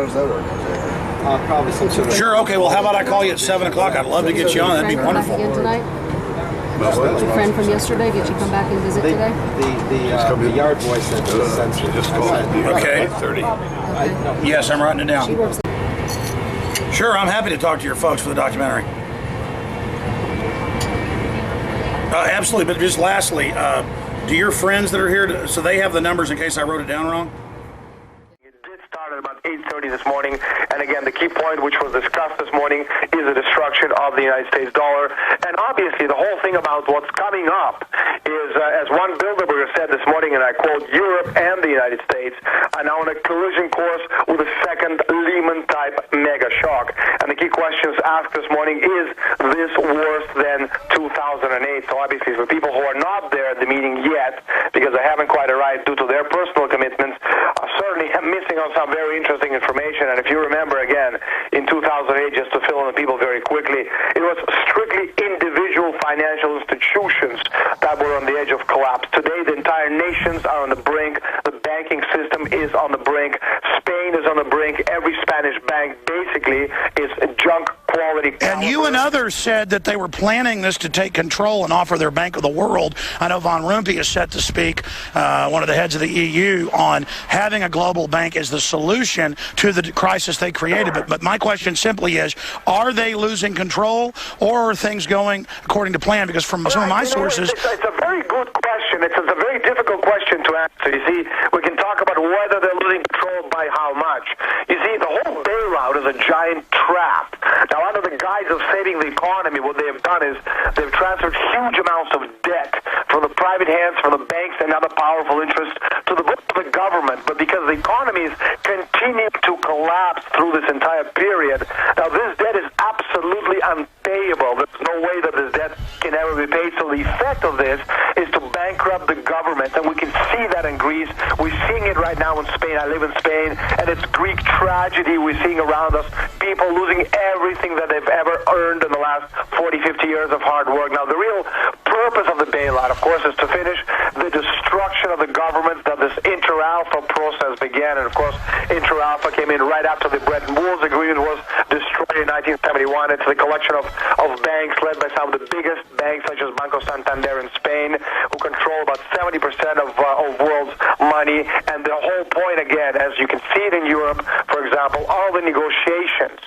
does that work? Probably some sort of... Sure, okay, well, how about I call you at 7 o'clock? I'd love to get you on. That'd be wonderful. Back again tonight? Your friend from yesterday, did she come back and visit today? The yard boy said she sent you. Just call it. Okay. 30. Yes, I'm writing it She down. works Sure, I'm happy to talk to your folks for the documentary. Absolutely, but just lastly, do your friends that are here, so they have the numbers in case I wrote it down wrong? Started about 8:30 this morning, and again, the key point which was discussed this morning is the destruction of the United States dollar. And obviously, the whole thing about what's coming up is, as one Bilderberg said this morning, and I quote, Europe and the United States are now on a collision course with a second Lehman-type mega shock. And the key questions asked this morning, is this worse than 2008? So obviously, for people who are not there at the meeting yet, because they haven't quite arrived due to their personal commitments, are certainly missing on some very interesting information. And if you remember, again, in 2008, just to fill in the people very quickly, it was strictly individual financial institutions that were on the edge of collapse. Today, the entire nations are on the brink. The banking system is on the brink. Spain is on the brink. Every Spanish bank basically is junk quality. And you and others said that they were planning this to take control and offer their Bank of the World. I know Van Rompuy is set to speak, one of the heads of the EU, on having a global bank as the solution to the crisis they created. But my question simply is, are they losing control, or are things going according to plan? Because from some of my sources... It's a very good question. It's a very difficult question to answer. You see, we can talk about whether they're losing control by how much. You see, the whole bailout is a giant trap. Now, under the guise of saving the economy, what they have done is they've transferred huge amounts of debt from the private hands, from the banks and other powerful interests to the government. But because the economies continue to collapse through this entire period, now this debt is absolutely unpayable. There's no way that this debt can ever be paid. So the effect of this is to bankrupt the government. And we can see that in Greece. We're seeing it right now in Spain. I live in Spain. And it's Greek tragedy we're seeing around us. People losing everything that they've ever earned in the last 40, 50 years of hard work. Now, the real purpose of the bailout, of course, is to finish the destruction of the government that this inter-alpha process began. And, of course, inter-alpha came in right after the Bretton Woods Agreement was destroyed in 1971. It's the collection of banks led by some of the biggest banks, such as Banco Santander in Spain, who control about 70% of world's money. And the whole point, again, as you can see it in Europe, for example, all the negotiations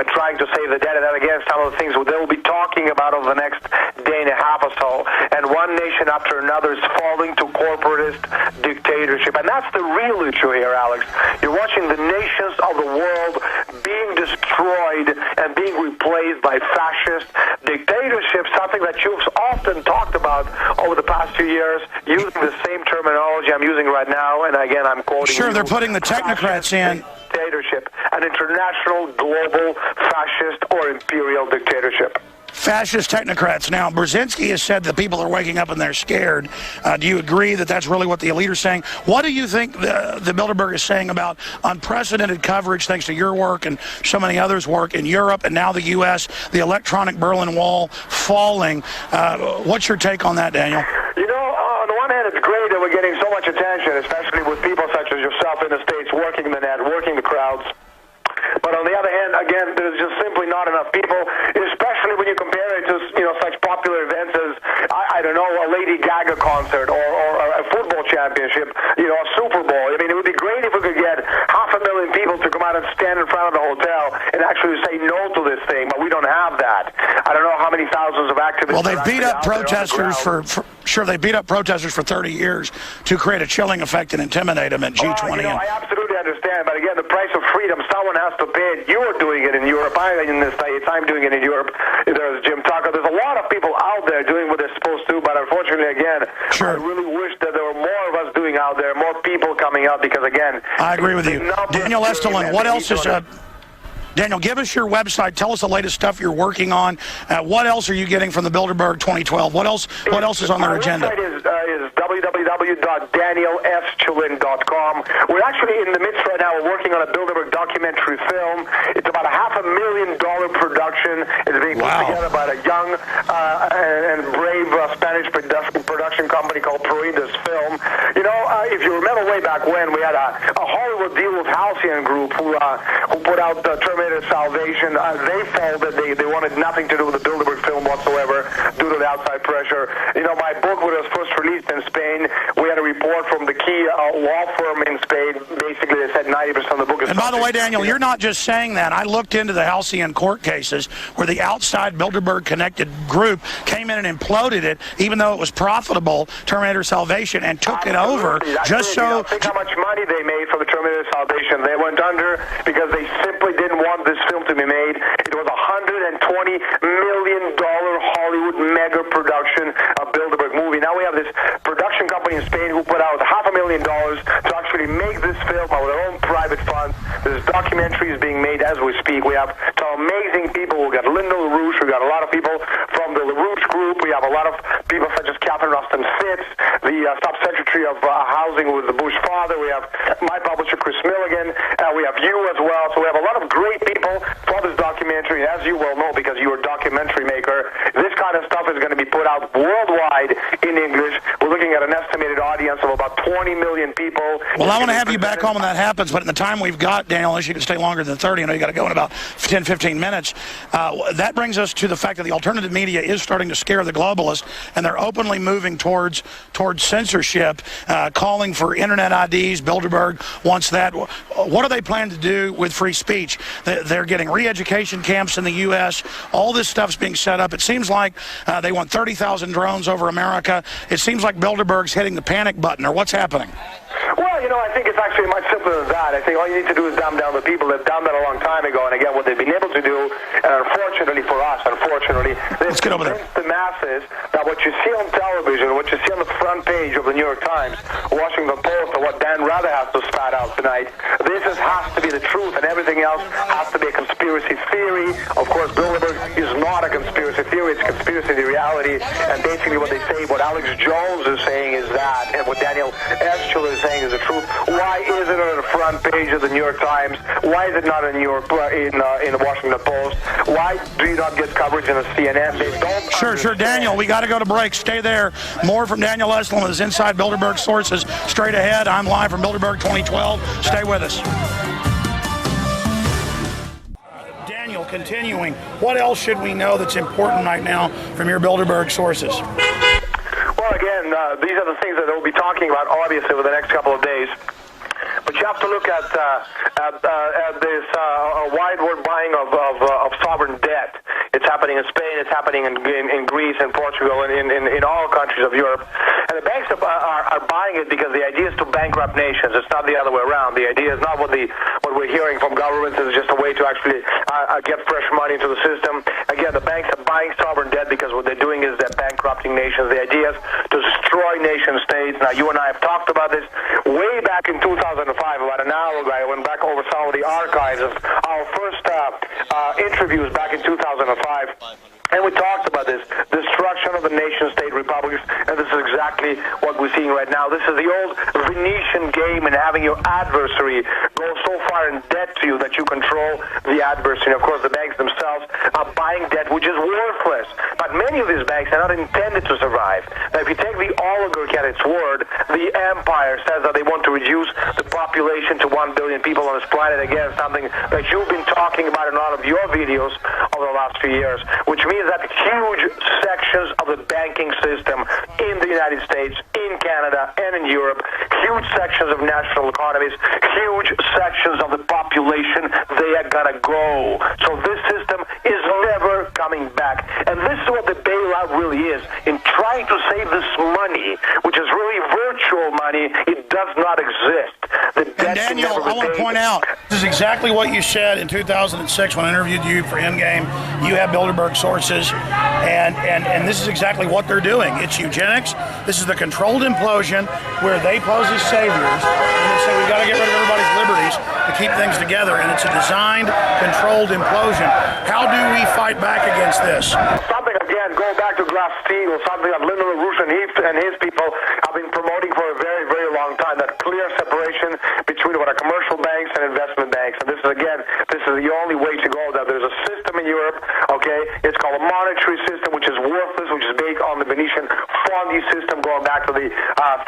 trying to save the debt, and that, again, some of the things they will be talking about over the next day and a half or so. And one nation after another is falling to corporatist dictatorship. And that's the real issue here, Alex. You're watching the nations of the world being destroyed and being replaced by fascist dictatorship, something that you've often talked about over the past few years, using the same terminology I'm using right now. And again, I'm quoting. Sure, they're putting the technocrats in. Dictatorship, an international, global, fascist, or imperial dictatorship. Fascist technocrats. Now, Brzezinski has said that people are waking up and they're scared. Do you agree that that's really what the elite are saying? What do you think the Bilderberg is saying about unprecedented coverage, thanks to your work and so many others' work in Europe and now the U.S., the electronic Berlin Wall falling? What's your take on that, Daniel? You know, on the one hand, it's great that we're getting so much attention, especially with people such as yourself in the States working the net, working the crowds. But on the other hand, again, there's just simply not enough people, especially when you compare it to, such popular events as, I don't know, a Lady Gaga concert or a football championship, a Super Bowl. I mean, it would be great if we could get 500,000 people to come out and stand in front of the hotel and actually say no to this thing, but we don't have that. I don't know how many thousands of activists. Well, they beat up protesters they beat up protesters for 30 years to create a chilling effect and intimidate them at G20. I absolutely understand, but again, the price of freedom, someone has to pay it. You're doing it in Europe. I'm in the States. I'm doing it in Europe. There's Jim Tucker. There's a lot of people out there doing what they're supposed to, but unfortunately, again, sure. I really wish that there were more of us doing out there, more people coming out, because, again... I agree with you. Daniel Estulin, what else is... Daniel, give us your website. Tell us the latest stuff you're working on. What else are you getting from the Bilderberg 2012? What else is on their agenda? My website is www.danielestulin.com. We're actually in the midst right now. We're working on a Bilderberg documentary film. It's about a $500,000 production. It's being put together by a young and brave Spanish production company called Proin made this film. You know, if you remember way back when, we had a Hollywood deal with Halcyon Group who put out Terminator Salvation. They felt that they wanted nothing to do with the Bilderberg film whatsoever due to the outside pressure. You know, my book, when it was first released in Spain, we had a report from the key law firm in Spain. Basically, they said 90% of the book is... And by the way, Daniel, you're not just saying that. I looked into the Halcyon court cases where the outside Bilderberg-connected group came in and imploded it, even though it was profitable, Terminator Salvation, and took it over just so... Think how much money they made from the Terminator Salvation. They went under because they simply didn't want this film to be made. It was a $120 million Hollywood mega production of Bilderberg movie. Now we have this production company in Spain who put out $500,000 to actually make this film out of their own private funds. This documentary is being made as we speak. We have some amazing people. We've got Linda LaRouche. We've got a lot of people from the LaRouche group. We have a lot of people such as Catherine Austin-Fitz, the Sub-Secretary of Housing with the Bush father. We have my publisher, Chris Milligan. We have you as well. So we have a lot of great people for this documentary. As you well know, because you're a documentary maker, this kind of stuff is going to be put out worldwide in English. We're looking at an estimated audience of about 20 million people. Well, I want to have you back on when that happens, but in the time we've got, Daniel, unless you can stay longer than 30, I know you got to go in about 10, 15 minutes. That brings us to the fact that the alternative media is starting to scare the globalists, and they're openly moving towards censorship, calling for internet IDs. Bilderberg wants that. What do they plan to do with free speech? They're getting re-education camps in the U.S. All this stuff's being set up. It seems like they want 30,000 drones over America. It seems like Bilderberg's hitting the panic button, or what's happening? Well, you know, I think it's actually much simpler than that. I think all you need to do is dumb down the people. They've done that a long time ago, and again, what they've been able to do, and unfortunately for us, they've convinced the masses that what you see on television, what you see on the front page of the New York Times, Washington Post, or what Dan Rather has to spat out tonight, has to be the truth, and everything else has to be a conspiracy theory. Of course, Bilderberg is not a conspiracy theory, it's a conspiracy reality, and basically what they say, what Alex Jones is saying is that, and what Daniel Estulin is saying is the truth. Why isn't it on the front page of the New York Times? Why is it not in the Washington Post? Why do you not get coverage in the CNN? They don't. Sure, Daniel. We got to go to break. Stay there. More from Daniel Estulin with his Inside Bilderberg sources straight ahead. I'm live from Bilderberg 2012. Stay with us. Daniel, continuing. What else should we know that's important right now from your Bilderberg sources? Well, again, these are the things that we'll be talking about, obviously, over the next couple of days. But you have to look at this wide buying of sovereign debt. It's happening in Spain. It's happening in Greece and Portugal and in all countries of Europe. And the banks are buying it because the idea is to bankrupt nations. It's not the other way around. The idea is not what we're hearing from governments. It's just a way to actually get fresh money into the system. Again, the banks are buying sovereign debt because what they're doing is they're bankrupting nations. The idea is to destroy nation states. Now, you and I have talked about this way back in 2005, about an hour ago. I went back over some of the archives of our first interviews back in 2005. And we talked about this destruction of the nation-state republics, and this is exactly what we're seeing right now. This is the old Venetian game and having your adversary go so far in debt to you that you control the adversary. And of course, the banks themselves are buying debt, which is worthless. But many of these banks are not intended to survive. Now, if you take the oligarch at its word, the empire says that they want to reduce the population to 1 billion people on this planet. Again, something that you've been talking about in a lot of your videos over the last few years, which means that huge sections of the banking system in the United States, in Canada, and in Europe, huge sections of national economies, huge sections of the population, they are gonna go. So this system is never coming back. And this is what the bailout really is. In trying to save this money, which is really virtual money, it does not exist. And Daniel, I want to point out, this is exactly what you said in 2006 when I interviewed you for Endgame. You have Bilderberg sources, and this is exactly what they're doing. It's eugenics. This is the controlled implosion where they pose as saviors, and they say we've got to get rid of everybody's liberties to keep things together, and it's a designed, controlled implosion. How do we fight back against this? Something, again, go back to Glass-Steagall, something that Lyndon LaRouche and his people have been promoting for a very, very long time, that clear separation between what are commercial banks and investment banks. And this is the only way to go, that there's a system in Europe, okay? It's called a monetary system, which is worthless, which is based on the Venetian Fondi system going back to the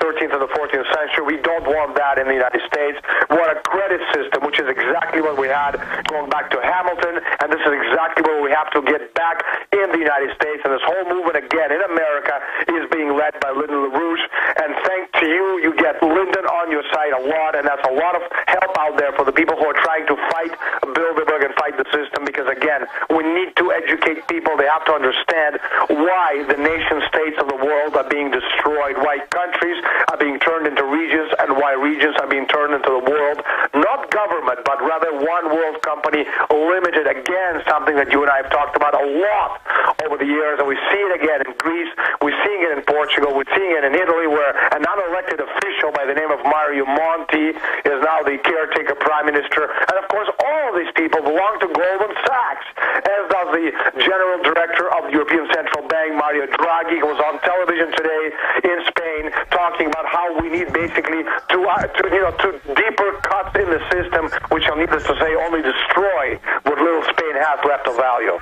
13th and the 14th century. We don't want that in the United States. We want a credit system, which is exactly what we had going back to Hamilton, and this is exactly what we have to get back in the United States. And this whole movement, again, in America, is being led by Lyndon LaRouche. And thanks to you, you get Lyndon on your side a lot, and that's a lot of help out there for the people who are trying to fight Bilderberg and fight the system, because, again, we need to educate people. They have to understand why the nation-states of the world are being destroyed, why countries are being turned into regions, and why regions are being turned into the world. Not government, but rather one world company limited. Again, something that you and I have talked about a lot over the years, and we see it again in Greece, we're seeing it in Portugal, we're seeing it in Italy, where an unelected official by the name of Mario Monti is now the caretaker prime minister. And of course, all of these people belong to Goldman Sachs, as does the general director of the European Central Bank, Mario Draghi, who was on television today in Spain talking about how we need basically to deeper cuts in the system, which are, needless to say, only destroy what little Spain has left of value.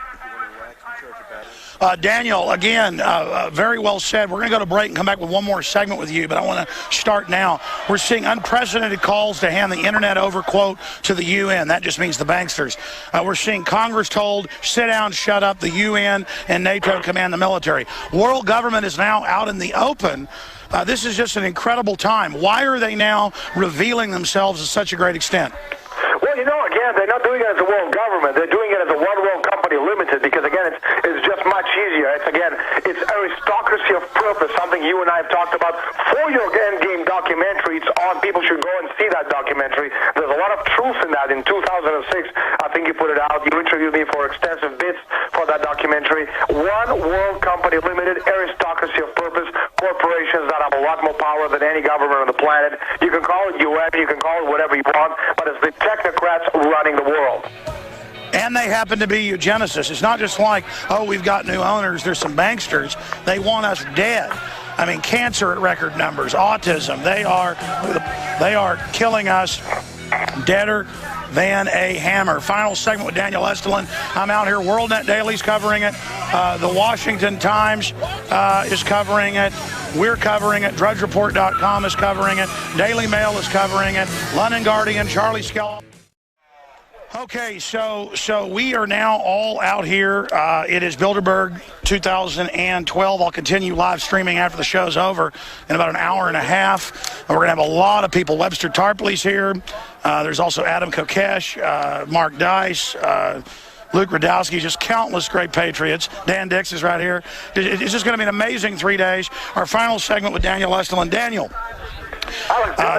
Daniel, again, very well said. We're going to go to break and come back with one more segment with you, but I want to start now. We're seeing unprecedented calls to hand the internet over, quote, to the UN. That just means the banksters. We're seeing Congress told, sit down, shut up, the UN and NATO command the military. World government is now out in the open. This is just an incredible time. Why are they now revealing themselves to such a great extent? Well, again, they're not doing it as a world government. They're doing it as a one world company limited, because, again, it's just much easier. It's aristocracy of purpose, something you and I have talked about for your Endgame documentary. It's on. People should go and see that documentary. There's a lot of truth in that. In 2006, I think you put it out. You interviewed me for extensive bits for that documentary. One world company limited, aristocracy of purpose, corporations that have a lot more power than any government on the planet. You can call it UN, you can call it whatever you want, but it's the technocrats running the world. And they happen to be eugenicists. It's not just like, oh, we've got new owners, there's some banksters. They want us dead. I mean, cancer at record numbers, autism. They are killing us deader than a hammer. Final segment with Daniel Estulin. I'm out here. WorldNet Daily's covering it. The Washington Times is covering it. We're covering it. DrudgeReport.com is covering it. Daily Mail is covering it. London Guardian, Charlie Skell. Okay, so we are now all out here. It is Bilderberg 2012. I'll continue live streaming after the show's over in about an hour and a half. We're going to have a lot of people. Webster Tarpley's here. There's also Adam Kokesh, Mark Dice, Luke Radowski, just countless great patriots. Dan Dix is right here. It's just going to be an amazing 3 days. Our final segment with Daniel Estulin. Daniel,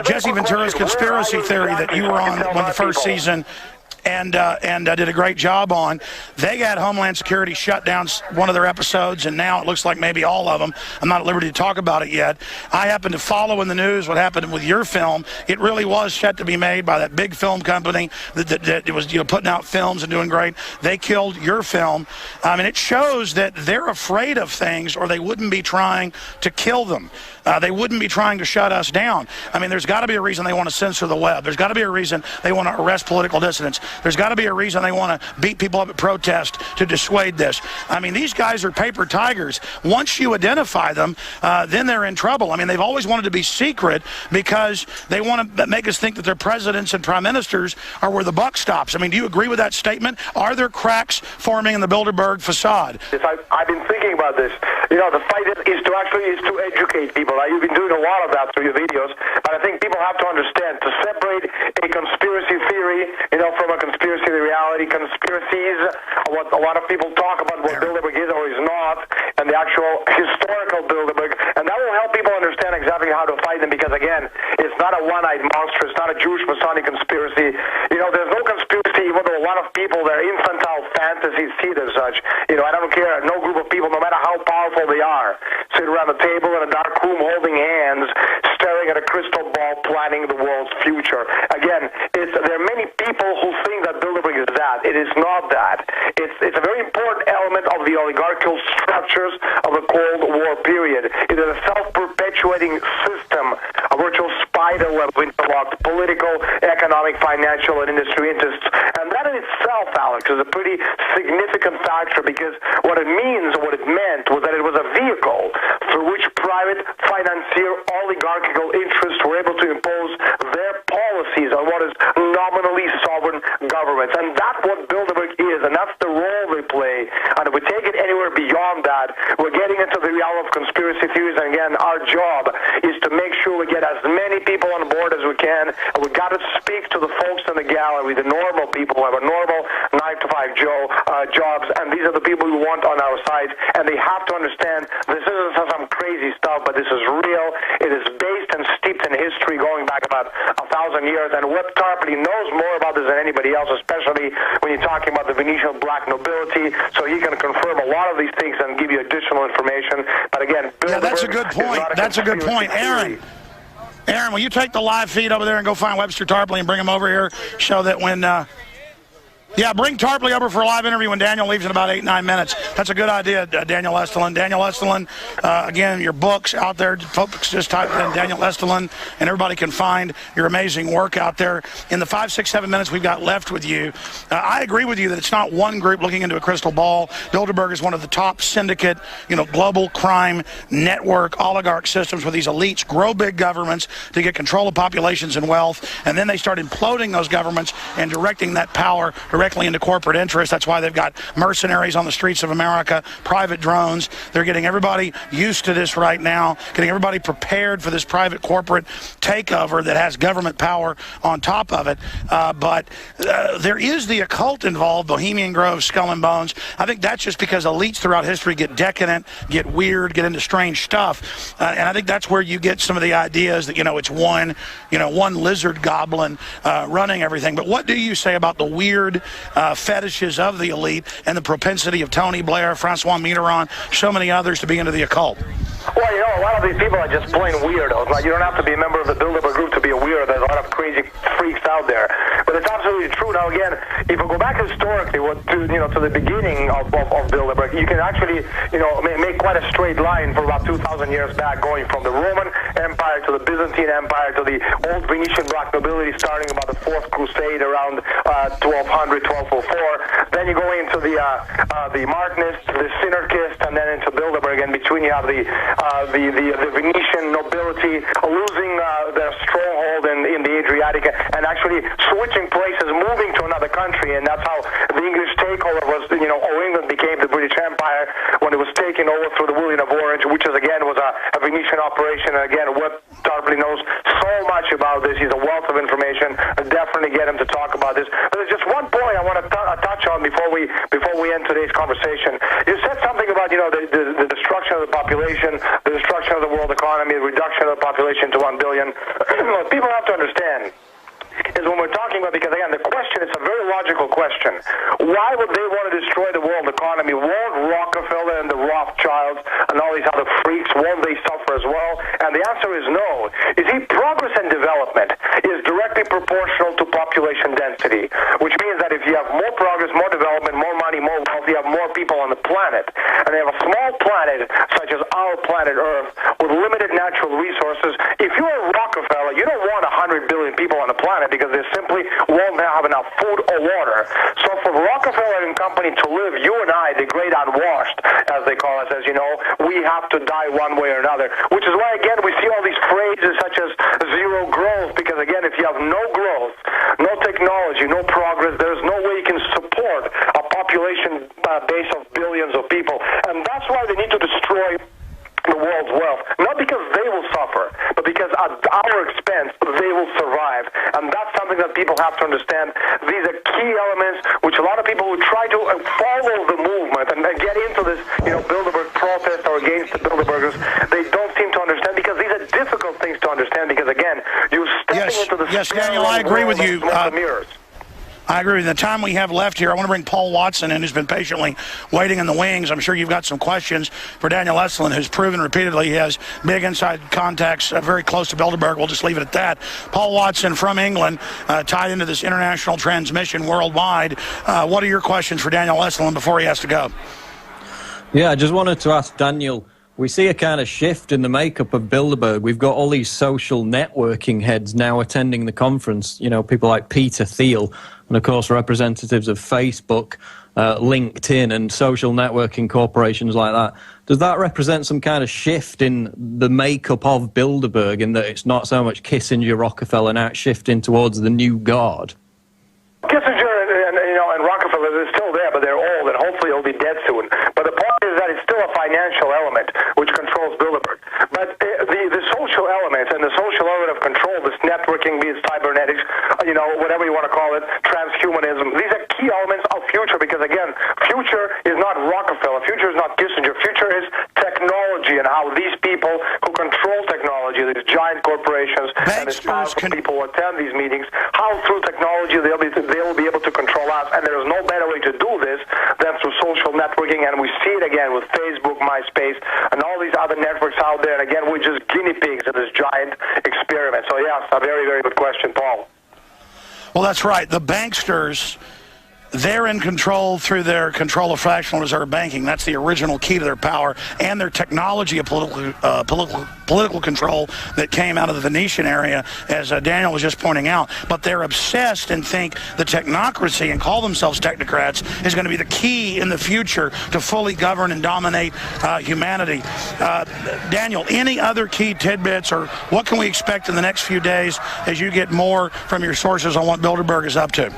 Jesse Ventura's conspiracy theory that you were on the first season and did a great job on. They had Homeland Security shut down one of their episodes, and now it looks like maybe all of them. I'm not at liberty to talk about it yet. I happened to follow in the news what happened with your film. It really was set to be made by that big film company that was putting out films and doing great. They killed your film. I mean, it shows that they're afraid of things, or they wouldn't be trying to kill them. They wouldn't be trying to shut us down. I mean, there's got to be a reason they want to censor the web. There's got to be a reason they want to arrest political dissidents. There's got to be a reason they want to beat people up at protest to dissuade this. I mean, these guys are paper tigers. Once you identify them, then they're in trouble. I mean, they've always wanted to be secret because they want to make us think that their presidents and prime ministers are where the buck stops. I mean, do you agree with that statement? Are there cracks forming in the Bilderberg facade? Yes, I've been thinking about this. The fight is to educate people. You've been doing a lot of that through your videos, but I think people have to understand, to separate a conspiracy theory, from a conspiracy reality. Conspiracies, what a lot of people talk about what Bilderberg is or is not, and the actual historical Bilderberg, and that will help people understand exactly how to fight them, because, again, it's not a one-eyed monster, it's not a Jewish Masonic conspiracy. There's no conspiracy, even though a lot of people, their infantile fantasies see it as such. I don't care, no group of people, no matter how powerful they are, sit around the table in a dark room holding hands, staring at a crystal ball, planning the world's future. Again, there are many people who think that Bilderberg is that. It is not that. It's a very important element of the oligarchical structures of the Cold War period. It is a self-perpetuating system, a virtual spider web of interlocked political, economic, financial, and industry interests. And that in itself, Alex, is a pretty significant factor, because what it means, what it meant, was that it was a vehicle through which private financier oligarchical interests were able to impose their policies on what is nominally sovereign governments. And that's what Bilderberg is, and that's the role they play. And if we take it anywhere beyond that, we're getting into the realm of conspiracy theories. And again, our job is to make sure we get as many people on board as we can. And we got to speak to the folks in the gallery, the normal people who have a normal 9-to-5 jobs, and these are the people we want on our side. And they have to understand this isn't some crazy stuff, but this is real. It is based and steeped in history going back about 1,000 years. And Webb Tarpley knows more about this than anybody else, especially when you're talking about the Venetian black nobility. So he can confirm a lot of these things and give you additional information. But again, yeah, that's a good point. That's a good point. Aaron, will you take the live feed over there and go find Webster Tarpley and bring him over here so that when yeah, bring Tarpley over for a live interview when Daniel leaves in about 8-9 minutes. That's a good idea, Daniel Estulin. Daniel Estulin, again, your books out there. Folks, just type in Daniel Estulin, and everybody can find your amazing work out there. In the 5, 6, 7 minutes we've got left with you, I agree with you that it's not one group looking into a crystal ball. Bilderberg is one of the top syndicate, global crime network oligarch systems where these elites grow big governments to get control of populations and wealth, and then they start imploding those governments and directing that power directly into corporate interests. That's why they've got mercenaries on the streets of America, private drones. They're getting everybody used to this right now, getting everybody prepared for this private corporate takeover that has government power on top of it. But there is the occult involved, Bohemian Grove, Skull and Bones. I think that's just because elites throughout history get decadent, get weird, get into strange stuff. And I think that's where you get some of the ideas that, it's one lizard goblin running everything. But what do you say about the weird fetishes of the elite and the propensity of Tony Blair, Francois Mitterrand, so many others to be into the occult? Well, a lot of these people are just plain weirdos. Like, you don't have to be a member of the Bilderberg group to be a weirdo. There's a lot of crazy freaks out there. But it's absolutely true. Now, again, if we go back historically to the beginning of Bilderberg, you can actually, make quite a straight line for about 2,000 years back, going from the Roman Empire to the Byzantine Empire to the old Venetian black nobility, starting about the Fourth Crusade around 1200, 1204. Then you go into the Martinists, the Synarchists, and then into Bilderberg. And between you have the Venetian nobility losing their stronghold in the Adriatic and actually switching places, moving to another country. And that's how the English takeover was, or England became the British Empire when it was taken over through the William of Orange, which was a Venetian operation. And again, Webb Tarpley knows so much about this. He's a wealth of information. I'll definitely get him to talk about this. But there's just one point I want to touch on before we end today's conversation. You said something about the destruction of the population, the destruction of the world economy, the reduction of the population to 1 billion. What people have to understand is when we're talking about, because again, the question is a very logical question. Why would they want to destroy the world economy? Won't Rockefeller and the Rothschilds and all these other freaks, won't they suffer as well? And the answer is no. You see, progress and development is directly proportional to population density, which means that if you have more progress, more development, more money, more wealth, you have more people on the planet. And they have a small planet, such as our planet Earth, with limited natural resources. If you're a Rockefeller, you don't want 100 billion people on the planet because they simply won't have enough food or water. So for Rockefeller and company to live, you and I, the great unwashed, as they call us, as you know, we have to die one way or another. Which is why, again, we see all these phrases such as zero growth, because, again, if you have no growth, no technology, no progress, there's no way you can support a population base of billions of people. And that's why they need to destroy the world's wealth, not because they will suffer, but because at our expense they will survive. And that's something that people have to understand. These are key elements which a lot of people who try to follow the movement and get into this Bilderberg protest or against the Bilderbergers, they don't seem to understand, because these are difficult things to understand, because again, you're stepping into the Daniel, I agree with you. Mirrors. I agree. In the time we have left here, I want to bring Paul Watson in, who's been patiently waiting in the wings. I'm sure you've got some questions for Daniel Estulin, who's proven repeatedly he has big inside contacts very close to Bilderberg. We'll just leave it at that. Paul Watson from England, tied into this international transmission worldwide. What are your questions for Daniel Estulin before he has to go? Yeah, I just wanted to ask Daniel, we see a kind of shift in the makeup of Bilderberg. We've got all these social networking heads now attending the conference, you know, people like Peter Thiel, and of course representatives of Facebook, LinkedIn and social networking corporations like that. Does that represent some kind of shift in the makeup of Bilderberg, in that it's not so much Kissinger, Rockefeller, now it's shifting towards the new guard? Kissinger and Rockefeller is still there, but they're old, and hopefully he'll be dead soon. But the point is that it's still a financial element which controls Bilderberg. But the social elements and the social element of control, this networking, be it cybernetics, whatever you want to call it, transhumanism, these are key elements of future, because again, future is not Rockefeller, future is not Kissinger, future is technology, and how these people who control technology, these giant corporations, and these powerful people who attend these meetings, how through technology they will be able to control us. And there is no better way to do this than through social networking, and we see it again with Facebook, MySpace, and all these other networks out there. And again, we're just guinea pigs in this giant experiment. So yes, a very, very good question, Paul. Well, that's right. The banksters, they're in control through their control of fractional reserve banking. That's the original key to their power, and their technology of political control that came out of the Venetian area, as Daniel was just pointing out. But they're obsessed and think the technocracy, and call themselves technocrats, is going to be the key in the future to fully govern and dominate humanity. Daniel, any other key tidbits, or what can we expect in the next few days as you get more from your sources on what Bilderberg is up to?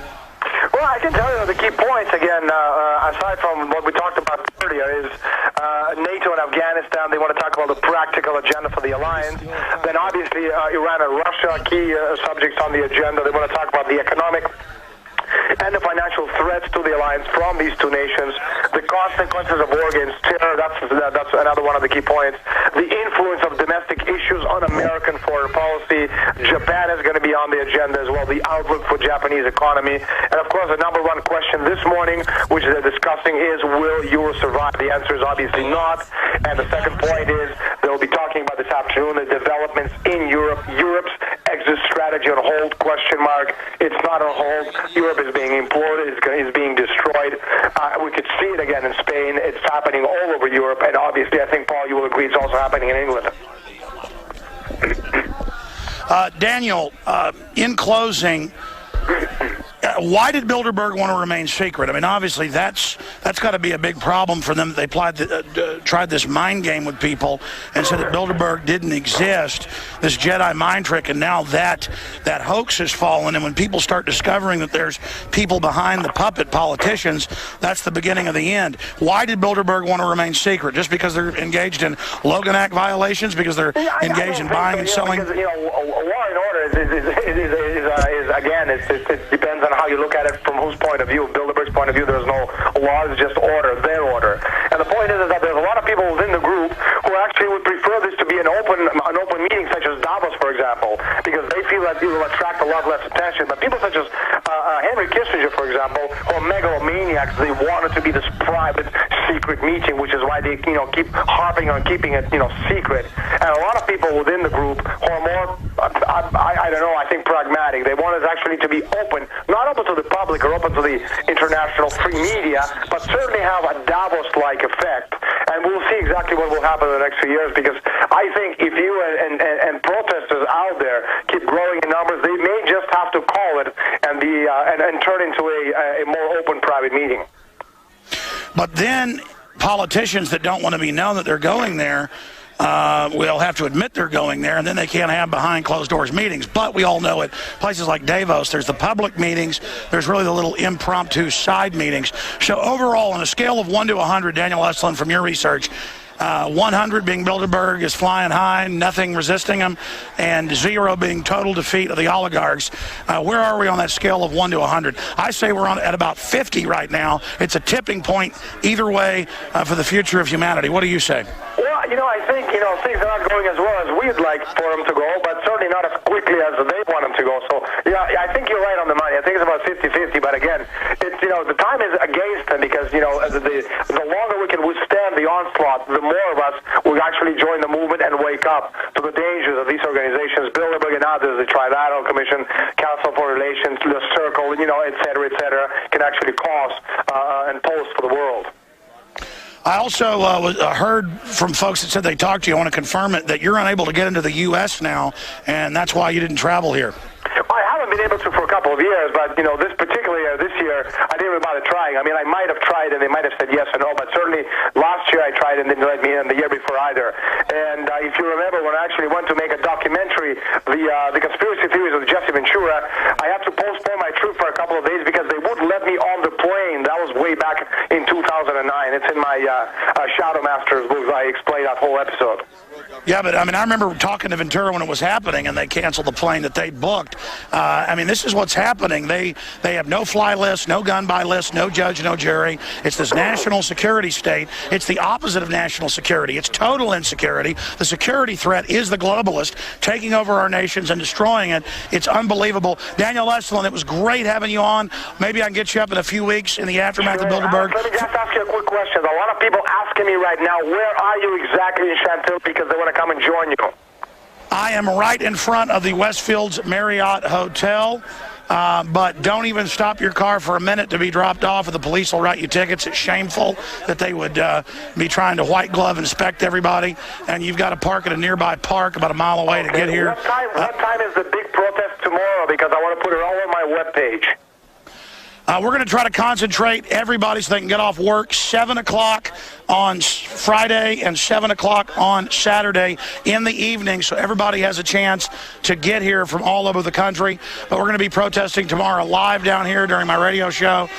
Well, I can tell you the key points, again, aside from what we talked about earlier, is NATO and Afghanistan. They want to talk about the practical agenda for the alliance. Then obviously Iran and Russia, key subjects on the agenda. They want to talk about the economic and the financial threats to the alliance from these two nations, the consequences of war against terror, that's another one of the key points, the influence of domestic issues on American foreign policy. Japan is going to be on the agenda as well, the outlook for Japanese economy, and of course the number one question this morning, which they're discussing, is will Euro survive? The answer is obviously not. And the second point is they'll be talking about this afternoon the developments in Europe, Europe's exit strategy on hold, question mark. It's not on hold. Europe is being imploded, is being destroyed. We could see it again in Spain. It's happening all over Europe, and obviously I think, Paul, you will agree it's also happening in England. Daniel, in closing, why did Bilderberg want to remain secret? I mean, obviously that's got to be a big problem for them. They tried this mind game with people and said that Bilderberg didn't exist, this Jedi mind trick, and now that hoax has fallen. And when people start discovering that there's people behind the puppet politicians, that's the beginning of the end. Why did Bilderberg want to remain secret? Just because they're engaged in Logan Act violations? Because they're engaged in buying and selling? Because, law and order is again, it depends on how you look at it from whose point of view. Bilderberg's point of view, there's no laws, just order, their order. And the point is that there's a lot of people within the group who actually would prefer this to be an open meeting, such as Davos, for example, because they feel that it will attract a lot less attention. But people such as Henry Kissinger, for example, who are megalomaniacs, they want it to be this private, secret meeting, which is why they keep harping on keeping it secret. And a lot of people within the group who are more, I don't know, I think pragmatic. They want it actually to be open, not open to the public or open to the international free media, but certainly have a Davos-like effect. And we'll see exactly what will happen in the next few years, because I think if you and protesters out there keep growing in numbers, they may just have to call it and turn into a more open private meeting. But then politicians that don't want to be known that they're going there will have to admit they're going there, and then they can't have behind closed doors meetings. But we all know at places like Davos, there's the public meetings, there's really the little impromptu side meetings. So overall, on a scale of 1 to 100, Daniel Estulin, from your research, 100 being Bilderberg is flying high, nothing resisting him, and 0 being total defeat of the oligarchs. Where are we on that scale of 1 to 100? I say we're at about 50 right now. It's a tipping point either way for the future of humanity. What do you say? Well, I think, things are not going as well as we'd like for them to go, but certainly not as quickly as they want them to go. So, I think you're right on the money. I think it's about 50-50, but again, it's, the time is against them, because, the longer we can withstand the onslaught, the more of us will actually join the movement and wake up to the dangers of these organizations, Bilderberg and others, the Trilateral Commission, Council for Relations, the Circle, et cetera, can actually cause and pose for the world. I also heard from folks that said they talked to you. I want to confirm it, that you're unable to get into the U.S. now, and that's why you didn't travel here. I haven't been able to for a couple of years, but, this particular year, this year, I didn't even bother trying. I mean, I might have tried, and they might have said yes or no, but certainly last year I tried and didn't let me in, the year before either. And if you remember, when I actually went to make a documentary, the conspiracy theories of Jesse Ventura, I had to postpone my trip for a couple of days because they wouldn't let me on the plane. That was way back in 2009. It's in my Shadow Masters book. I explained that whole episode. Yeah, but I mean, I remember talking to Ventura when it was happening, and they canceled the plane that they booked. I mean, this is what's happening. They have no fly list, no gun buy list, no judge, no jury. It's this national security state. It's the opposite of national security. It's total insecurity. The security threat is the globalist taking over our nations and destroying it. It's unbelievable. Daniel Estulin, it was great having you on. Maybe I can get you up in a few weeks in the aftermath of Bilderberg. Let me just ask you a quick question. A lot of people asking me right now, where are you exactly in Chantilly, because they want to come and join you. I am right in front of the Westfields Marriott Hotel, but don't even stop your car for a minute to be dropped off, or the police will write you tickets. It's shameful that they would be trying to white glove inspect everybody, and you've got to park at a nearby park about a mile away to get here. What time is the big protest tomorrow? Because I want to put it all on my webpage. We're going to try to concentrate everybody so they can get off work 7 o'clock on Friday and 7 o'clock on Saturday in the evening, so everybody has a chance to get here from all over the country. But we're going to be protesting tomorrow live down here during my radio show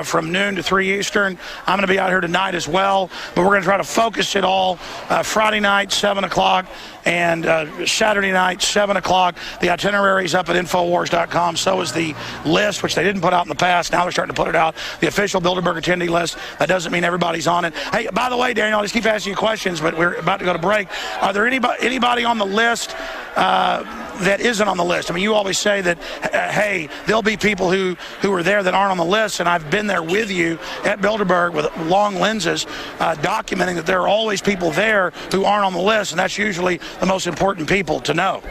from noon to 3 Eastern. I'm going to be out here tonight as well, but we're going to try to focus it all Friday night, 7 o'clock, and Saturday night, 7 o'clock. The itinerary's up at Infowars.com. So is the list, which they didn't put out in the past. Now they're starting to put it out. The official Bilderberg attendee list. That doesn't mean everybody's on it. Hey, by the way, Daniel, I just keep asking you questions, but we're about to go to break. Are there anybody on the list that isn't on the list? I mean, you always say that, hey, there'll be people who are there that aren't on the list, and I've been there with you at Bilderberg with long lenses documenting that there are always people there who aren't on the list, and that's usually the most important people to know.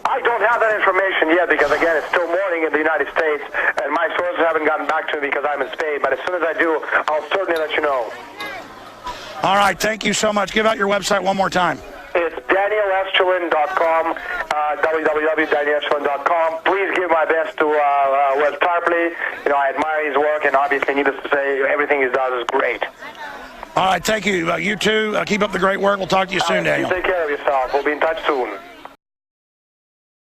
I don't have that information yet because, again, it's still morning in the United States, and my sources haven't gotten back to me because I'm in Spain, but as soon as I do, I'll certainly let you know. All right, thank you so much. Give out your website one more time. It's DanielEstulin.com, www.danielestulin.com. Please give my best to Wes Tarpley. I admire his work, and obviously, needless to say, everything he does is great. All right, thank you. You too. Keep up the great work. We'll talk to you soon, Daniel. You take care of yourself. We'll be in touch soon.